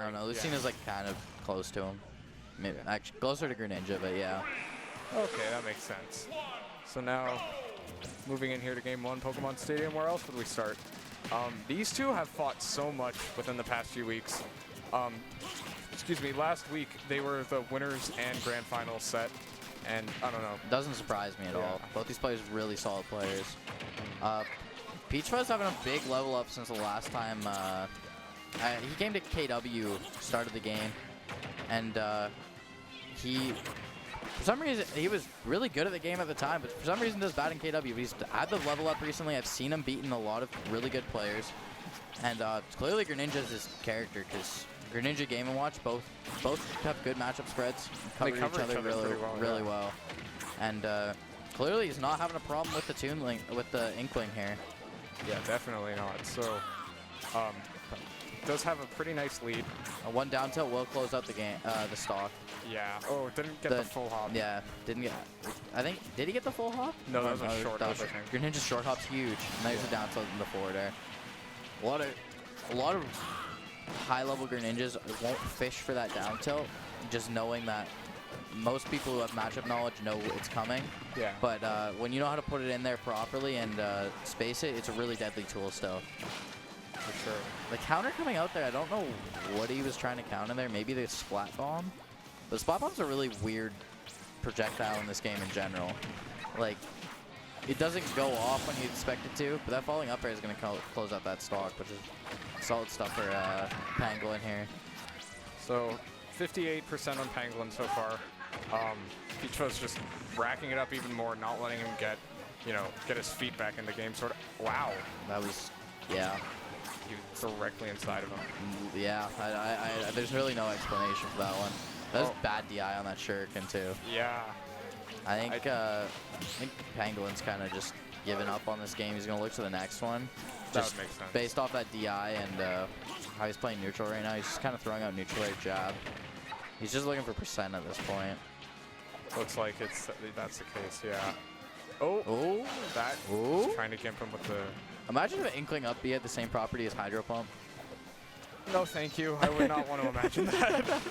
I don't know. Lucina's like kind of close to him. Maybe actually closer to Greninja, but yeah. Okay, that makes sense. So now, moving in here to Game 1, Pokemon Stadium, where else would we start? These two have fought so much within the past few weeks. Excuse me, last week they were the winners and grand finals set, and I don't know. Doesn't surprise me at all. Both these players are really solid players. Peachfuzz having a big level up since the last time he came to KW, started the game, and for some reason, he was really good at the game at the time, but for some reason does bad in KW. He's had the level up recently. I've seen him beating a lot of really good players. And clearly Greninja's his character, because Greninja Game & Watch, both have good matchup spreads. Cover each other really well. And clearly he's not having a problem with the Inkling here. Yeah, definitely not. So, does have a pretty nice lead. One down tilt will close out the game, the stock. Yeah. Oh, didn't get the full hop. Yeah, didn't get. I think did he get the full hop? No, that was a short hop. I think. Greninja's short hop's huge. And there's a down tilt in the forward air. A lot of high-level Greninjas won't fish for that down tilt, just knowing that most people who have matchup knowledge know it's coming. Yeah. But when you know how to put it in there properly and space it, it's a really deadly tool still. For sure. The counter coming out there, I don't know what he was trying to counter there. Maybe the Splat Bomb. The Splat Bomb's a really weird projectile in this game in general. Like, it doesn't go off when you expect it to, but that falling up air is going to close out that stock, which is solid stuff for Pangolin here. So 58% on Pangolin so far. Peachfuzz just racking it up even more, not letting him get his feet back in the game. Sort of. Wow. That was, yeah. He was directly inside of him. Yeah, there's really no explanation for that one. That was bad DI on that Shuriken too. Yeah. I think Pangolin's kind of just giving up on this game. He's going to look to the next one. That would make sense. Based off that DI and how he's playing neutral right now, he's just kind of throwing out neutral air jab. He's just looking for percent at this point. Looks like that's the case, yeah. Oh, trying to gimp him with the... Imagine if Inkling up B had the same property as Hydro Pump. No, thank you. I would not want to imagine that.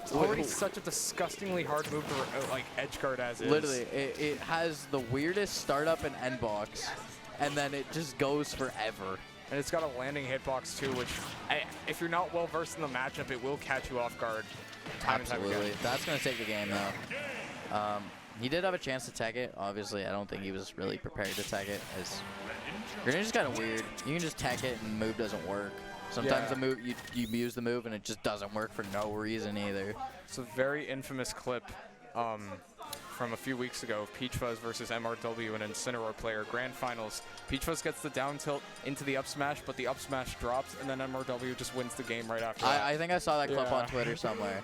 It's already such a disgustingly hard move to edge guard as is. Literally, it has the weirdest startup and end box, and then it just goes forever. And it's got a landing hitbox too, which if you're not well versed in the matchup, it will catch you off guard. Absolutely, that's gonna take the game though. He did have a chance to tech it. Obviously, I don't think he was really prepared to tech it, as Greninja's kind of weird. You can just tech it and the move doesn't work. Sometimes the move you use the move and it just doesn't work for no reason either. It's a very infamous clip from a few weeks ago of Peachfuzz versus MRW and Incineroar player grand finals. Peachfuzz gets the down tilt into the up smash, but the up smash drops, and then MRW just wins the game right after that. I think I saw that clip on Twitter somewhere.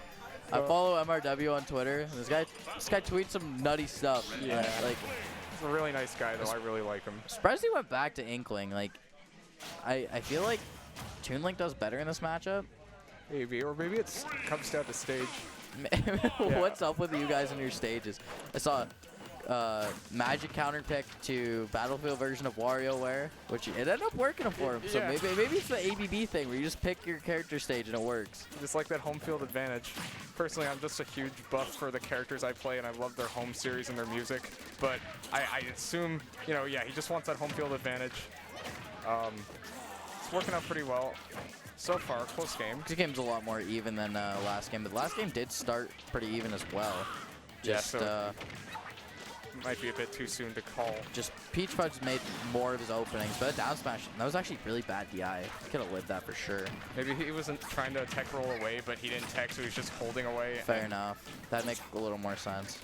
I follow MRW on Twitter. This guy tweets some nutty stuff. Yeah, he's a really nice guy though. I really like him. Surprised he went back to Inkling. Like, I feel like Toon Link does better in this matchup. Maybe, or maybe it comes down to stage. What's up with you guys and your stages? I saw Magic counter pick to Battlefield version of WarioWare, which it ended up working for him. So maybe it's the ABB thing where you just pick your character stage and it works. Just like that home field advantage. Personally, I'm just a huge buff for the characters I play, and I love their home series and their music. But I assume, he just wants that home field advantage. It's working out pretty well. So far, close game. This game's a lot more even than last game, but last game did start pretty even as well. Might be a bit too soon to call. Just Peachfuzz made more of his openings, but a down smash, that was actually really bad DI. He could have lived that for sure. Maybe he wasn't trying to tech roll away, but he didn't tech, so he was just holding away. Fair enough. That makes a little more sense.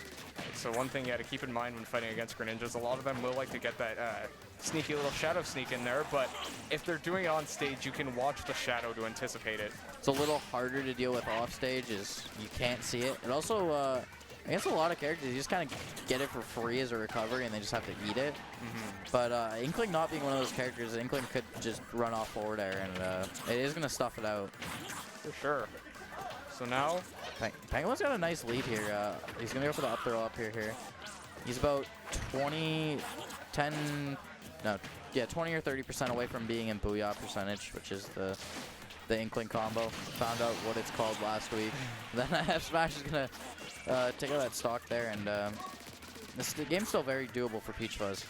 So one thing you got to keep in mind when fighting against Greninjas, a lot of them will like to get that sneaky little shadow sneak in there, but if they're doing it on stage, you can watch the shadow to anticipate it. It's a little harder to deal with off stage, as you can't see it. And also, against a lot of characters, you just kind of get it for free as a recovery, and they just have to eat it. But Inkling not being one of those characters, Inkling could just run off forward air, and it is going to stuff it out. For sure. So now... Pangolin's got a nice lead here. He's going to go for the up throw up here. He's about 20 or 30% away from being in Booyah percentage, which is the the Inkling combo. Found out what it's called last week. Then F Smash is gonna take out that stock there, and the game's still very doable for Peachfuzz.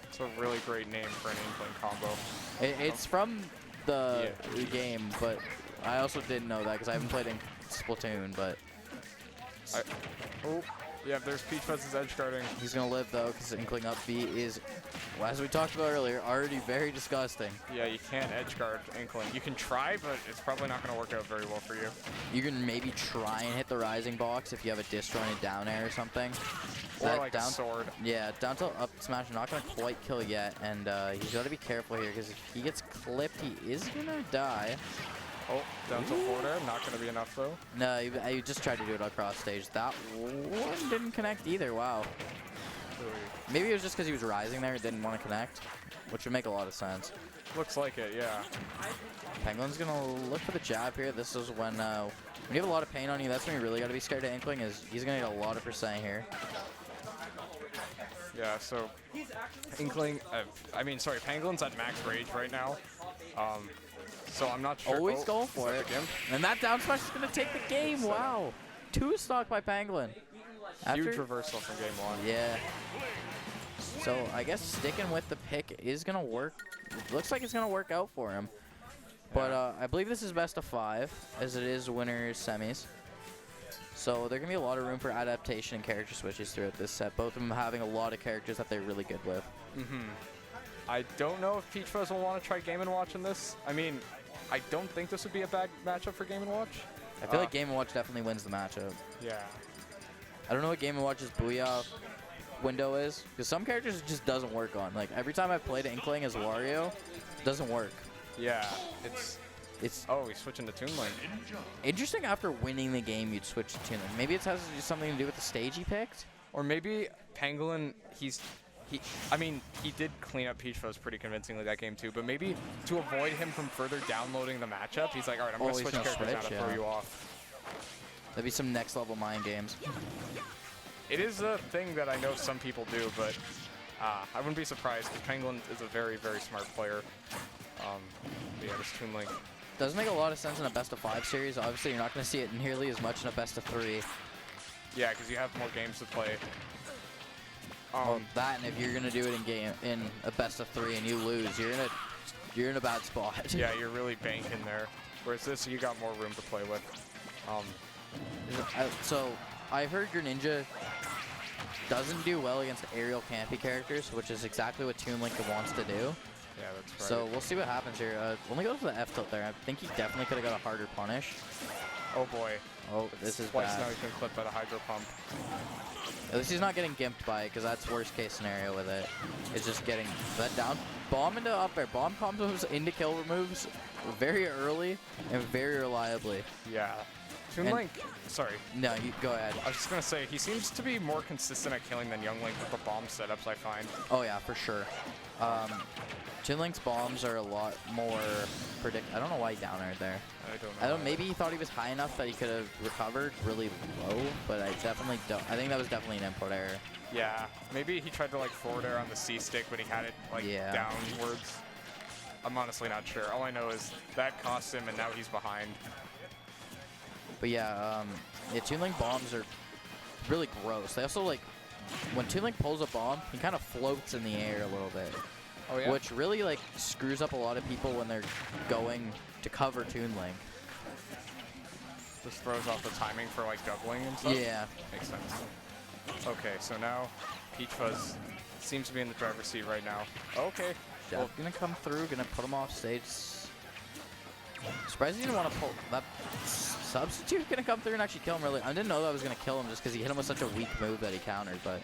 It's a really great name for an Inkling combo. It's from the game, but I also didn't know that because I haven't played in Splatoon, but... Oh, yeah, there's Peachfuzz's edge guarding. He's going to live, though, because Inkling up B is, well, as we talked about earlier, already very disgusting. Yeah, you can't edge guard Inkling. You can try, but it's probably not going to work out very well for you. You can maybe try and hit the rising box if you have a disjointed down air or something. Or like a sword. Yeah, down tilt up smash, not going to quite kill yet, and he's got to be careful here, because if he gets clipped, he is going to die. Oh, down tilt forward air, not going to be enough though. No, you just tried to do it across stage. That one didn't connect either, wow. Maybe it was just because he was rising there and didn't want to connect, which would make a lot of sense. Looks like it, yeah. Penguin's going to look for the jab here. This is when you have a lot of pain on you, that's when you really got to be scared of Inkling, is he's going to get a lot of percent here. Yeah, so Inkling, Penguin's at max rage right now. So I'm not sure. Always going for it. And that down smash is going to take the game. Wow. 2 stock by Pangolin. Huge reversal from game 1. Yeah. So I guess sticking with the pick is going to work. Looks like it's going to work out for him. But I believe this is best of 5, as it is winners semis. So there's going to be a lot of room for adaptation and character switches throughout this set. Both of them having a lot of characters that they're really good with. I don't know if Peachfuzz will want to try Game & Watch in this. I mean, I don't think this would be a bad matchup for Game & Watch. I feel like Game & Watch definitely wins the matchup. Yeah. I don't know what Game & Watch's Booyah window is, because some characters it just doesn't work on. Like, every time I've played Inkling as Wario, it doesn't work. Yeah, oh, he's switching to Toon Link. Interesting after winning the game, you'd switch to Toon Link. Maybe it has something to do with the stage he picked? Or maybe Pangolin, he did clean up Peachfuzz pretty convincingly that game too, but maybe to avoid him from further downloading the matchup, he's like, all right, I'm going to switch characters now to throw you off. That'd be some next level mind games. It is a thing that I know some people do, but I wouldn't be surprised because Pangolin is a very, very smart player. Yeah, this Toon Link. Does make a lot of sense in a best of 5 series. Obviously, you're not going to see it nearly as much in a best of 3. Yeah, because you have more games to play. Well, that, and if you're gonna do it in a best of 3 and you lose, you're in a bad spot. Yeah, you're really banking there. Whereas this, you got more room to play with. So I heard Greninja doesn't do well against aerial campy characters, which is exactly what Toon Link wants to do. Yeah, that's right. So we'll see what happens here. Only goes for the F tilt there. I think he definitely could have got a harder punish. Oh boy. Oh, this is twice bad. now he's been clipped by the Hydro Pump. At least he's not getting gimped by it, because that's worst case scenario with it. It's just getting that down. Bomb into up air. Bomb combos into kill removes very early and very reliably. Yeah. Toon Link, sorry. No, you go ahead. I was just going to say, he seems to be more consistent at killing than Young Link with the bomb setups, I find. Oh yeah, for sure. Toon Link's bombs are a lot more I don't know why he down aired there. I don't know. Maybe he thought he was high enough that he could have recovered really low, but I definitely don't. I think that was definitely an input error. Yeah, maybe he tried to like forward air on the C stick, but he had it like downwards. I'm honestly not sure. All I know is that cost him, and now he's behind. But yeah, Toon Link bombs are really gross. They also like when Toon Link pulls a bomb, he kind of floats in the air a little bit. Oh, yeah? Which really like screws up a lot of people when they're going to cover Toon Link. Just throws off the timing for like doubling and stuff? Yeah. Makes sense. Okay, so now Peachfuzz seems to be in the driver's seat right now. Okay. Well, gonna come through, gonna put him off stage. Surprised he didn't want to pull that substitute. Gonna come through and actually kill him really. I didn't know that was gonna kill him just because he hit him with such a weak move that he countered, but.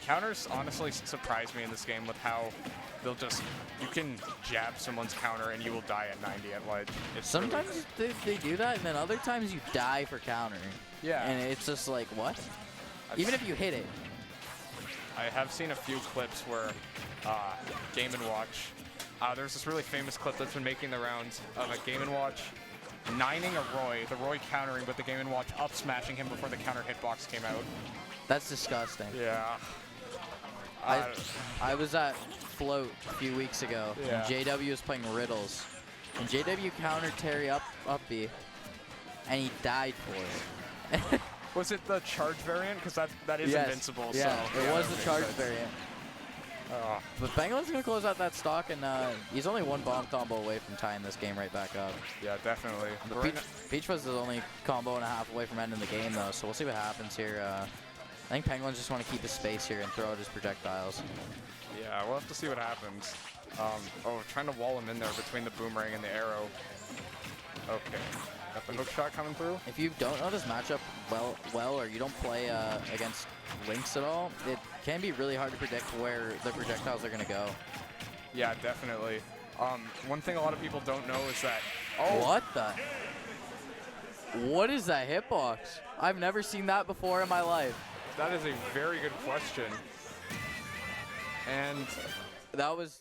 Counters honestly surprise me in this game with how they'll just, you can jab someone's counter and you will die at 90 at ledge. Sometimes they do that, and then other times you die for countering. Yeah. And it's just like, what? Even if you hit it. I have seen a few clips where Game & Watch, there's this really famous clip that's been making the rounds of a Game & Watch 9ing a Roy, the Roy countering, but the Game & Watch up smashing him before the counter hitbox came out. That's disgusting. Yeah. I was at Float a few weeks ago, and JW was playing Riddles, And JW countered Terry up B, and he died for it. Was it the charge variant? Because that is Yes. invincible. Yeah, so, it was that the makes charge sense. variant. But Pangolin's going to close out that stock, and he's only one bomb combo away from tying this game right back up. Yeah, definitely. The Right Peachfuzz is only combo and a half away from ending the game, though, so we'll see what happens here. I think Pangolins just want to keep his space here and throw out his projectiles. Yeah, we'll have to see what happens. Trying to wall him in there between the boomerang and the arrow. Okay. Got the hook shot coming through. If you don't know this matchup well, or you don't play against Lynx at all, it can be really hard to predict where the projectiles are going to go. Yeah, definitely. One thing a lot of people don't know is that... What the? What is that hitbox? I've never seen that before in my life. That is a very good question. And That was